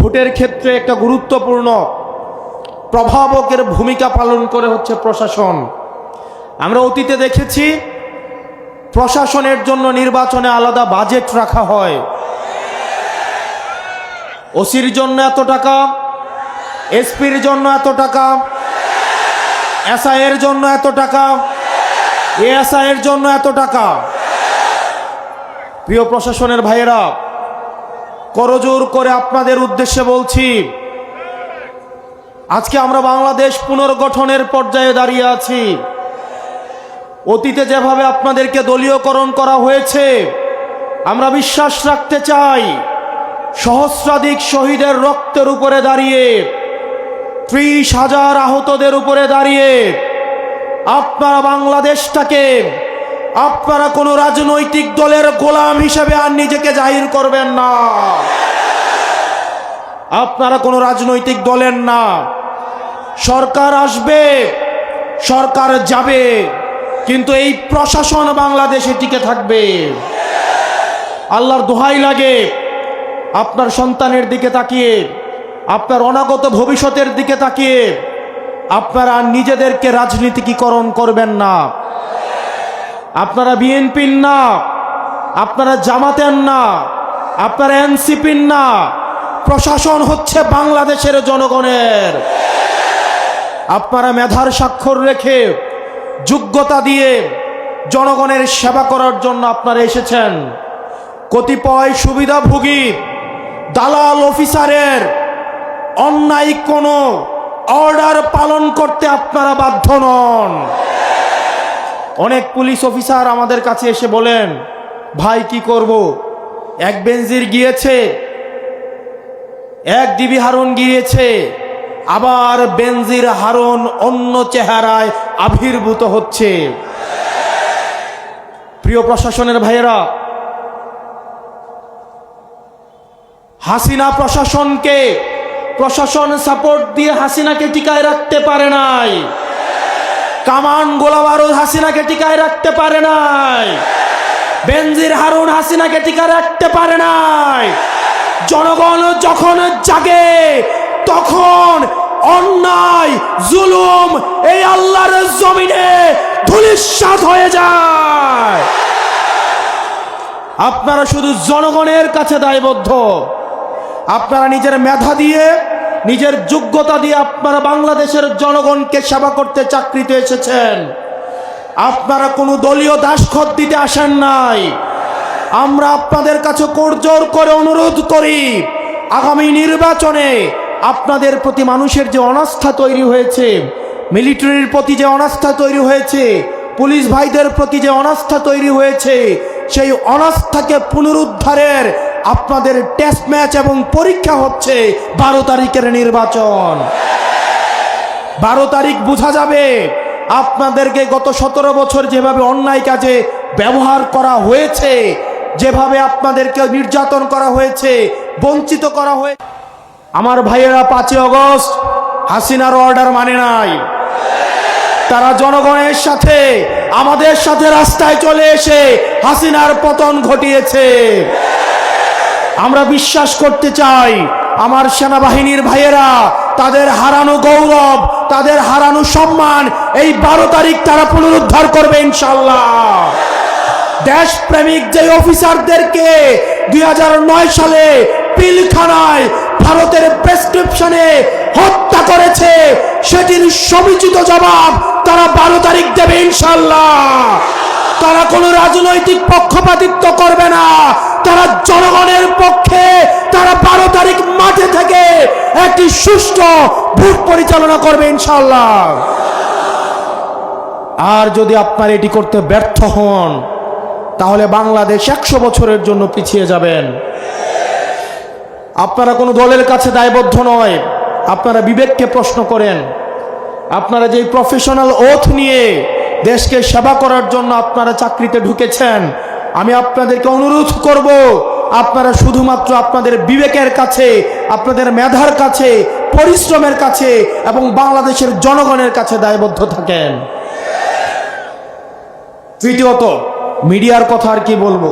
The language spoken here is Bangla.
ভোটের ক্ষেত্রে একটা গুরুত্বপূর্ণ প্রভাবকের ভূমিকা পালন করে হচ্ছে প্রশাসন। আমরা অতীতে দেখেছি প্রশাসনের জন্য নির্বাচনে আলাদা বাজেট রাখা হয়। ওসির জন্য এত টাকা, এসপির জন্য এত টাকা, এসআই এর জন্য এত টাকা, এএসআই এর জন্য এত টাকা। প্রিয় প্রশাসনের ভাইয়েরা, করজোর করে আপনাদের উদ্দেশ্যে বলছি, আজকে আমরা বাংলাদেশ পুনর্গঠনের পর্যায়ে দাঁড়িয়ে আছি। অতীতে যেভাবে আপনাদেরকে দলীয়করণ করা হয়েছে, আমরা বিশ্বাস রাখতে চাই সহস্রাধিক শহীদের রক্তের উপরে দাঁড়িয়ে, 30,000 আহতদের উপরে দাঁড়িয়ে আপনারা বাংলাদেশটাকে আপনারা কোনো রাজনৈতিক দলের গোলাম হিসেবে আর নিজেকে জাহির করবেন না। আপনারা কোনো রাজনৈতিক দলের না। সরকার আসবে, সরকার যাবে, কিন্তু এই প্রশাসন বাংলাদেশে টিকে থাকবে। আল্লাহর দোহাই লাগে, আপনার সন্তানের দিকে তাকিয়ে, আপনার অনাগত ভবিষ্যতের দিকে তাকিয়ে আপনারা নিজেদেরকে রাজনীতিকীকরণ করবেন না। আপনারা বিএনপির না, আপনারা জামাতের না, আপনারা এনসিপির না। প্রশাসন হচ্ছে বাংলাদেশের জনগণের। আপনারা মেধার স্বাক্ষর রেখে, যোগ্যতা দিয়ে জনগণের সেবা করার জন্য আপনারা এসেছেন। কতিপয় সুবিধাভোগী দালাল অফিসারের অন্যায় কোনো অর্ডার পালন করতে আপনারা বাধ্য নন। অনেক পুলিশ অফিসার আমাদের কাছে এসে বলেন, ভাই কি করব, এক বেনজির গিয়েছে, এক ডিবি হারুন গিয়েছে, আবার বেনজির হারুন অন্য চেহারায় আবির্ভূত হচ্ছে। প্রিয় প্রশাসনের ভাইয়েরা, হাসিনা প্রশাসন সাপোর্ট দিয়ে হাসিনাকে টিকায় রাখতে পারে নাই। কামান গোলা বারুদ হাসিনাকে টিকায় রাখতে পারে নাই। বেনজির হারুন হাসিনাকে টিকা রাখতে পারে নাই। জনগণ যখন জাগে, তখন অন্যায় জুলুম এই আল্লাহর জমিনে ধূলিসাৎ হয়ে যায়। আপনারা শুধু জনগণের কাছে দায়বদ্ধ। আপনারা নিজের মেধা দিয়ে, নিজের যোগ্যতা দিয়ে আপনারা বাংলাদেশের জনগণকে সেবা করতে চাকরিতে এসেছেন। আপনারা কোনো দলীয় দাসখত দিতে আসেন নাই। আমরা আপনাদের কাছে করজোর করে অনুরোধ করি, আগামী নির্বাচনে আপনাদের প্রতি মানুষের যে অনাস্থা তৈরি হয়েছে, মিলিটারির প্রতি যে অনাস্থা তৈরি হয়েছে, পুলিশ ভাইদের প্রতি যে অনাস্থা তৈরি হয়েছে, সেই অনাস্থাকে পুনরুদ্ধারের আপনাদের টেস্ট ম্যাচ এবং পরীক্ষা হচ্ছে 12 তারিখের নির্বাচন। 12 তারিখ বোঝা যাবে আপনাদেরকে গত 17 বছর যেভাবে অন্যায় কাজে ব্যবহার করা হয়েছে, যেভাবে আপনাদেরকে নির্যাতন করা হয়েছে, বঞ্চিত করা হয়েছে। আমার ভাইয়েরা 5 আগস্ট হাসিনার অর্ডার মানে নাই। তারা জনগণের সাথে, আমাদের সাথে রাস্তায় চলে এসে হাসিনার পতন ঘটিয়েছে। আমরা বিশ্বাস করতে চাই আমার সেনাবাহিনীর ভাইয়েরা তাদের হারানো গৌরব, তাদের হারানো সম্মান এই 12 তারিখ তারা পুনরুদ্ধার করবে ইনশাআল্লাহ। দেশপ্রেমিক যে অফিসারদেরকে 2009 সালে পিলখানায় ভারতের প্রেসক্রিপশনে হত্যা করেছে, সেটির সমুচিত জবাব তারা 12 তারিখ দেবে ইনশাআল্লাহ। তারা কোনো রাজনৈতিক পক্ষপাতিত্ব করবে না। তারা জনগণের পক্ষে, তারা 12 তারিখ মাঠে থেকে একটি সুষ্ঠু ভোট পরিচালনা করবে ইনশাআল্লাহ। আর যদি আপনারা এটি করতে ব্যর্থ হন, তাহলে বাংলাদেশ 100 বছরের জন্য পিছিয়ে যাবেন। আপনারা কোনো দলের কাছে দায়বদ্ধ নয়। আপনারা বিবেককে প্রশ্ন করেন। আপনারা যে প্রফেশনাল ওথ নিয়ে দেশকে সেবা করার জন্য আপনারা চাকরিতে ঢুকেছেন, আমি আপনাদেরকে অনুরোধ করব, আপনারা শুধুমাত্র আপনাদের বিবেকের কাছে, আপনাদের মেধার কাছে, পরিশ্রমের কাছে এবং বাংলাদেশের জনগণের কাছে দায়বদ্ধ থাকেন। তৃতীয়ত, মিডিয়ার কথা আর কি বলবো।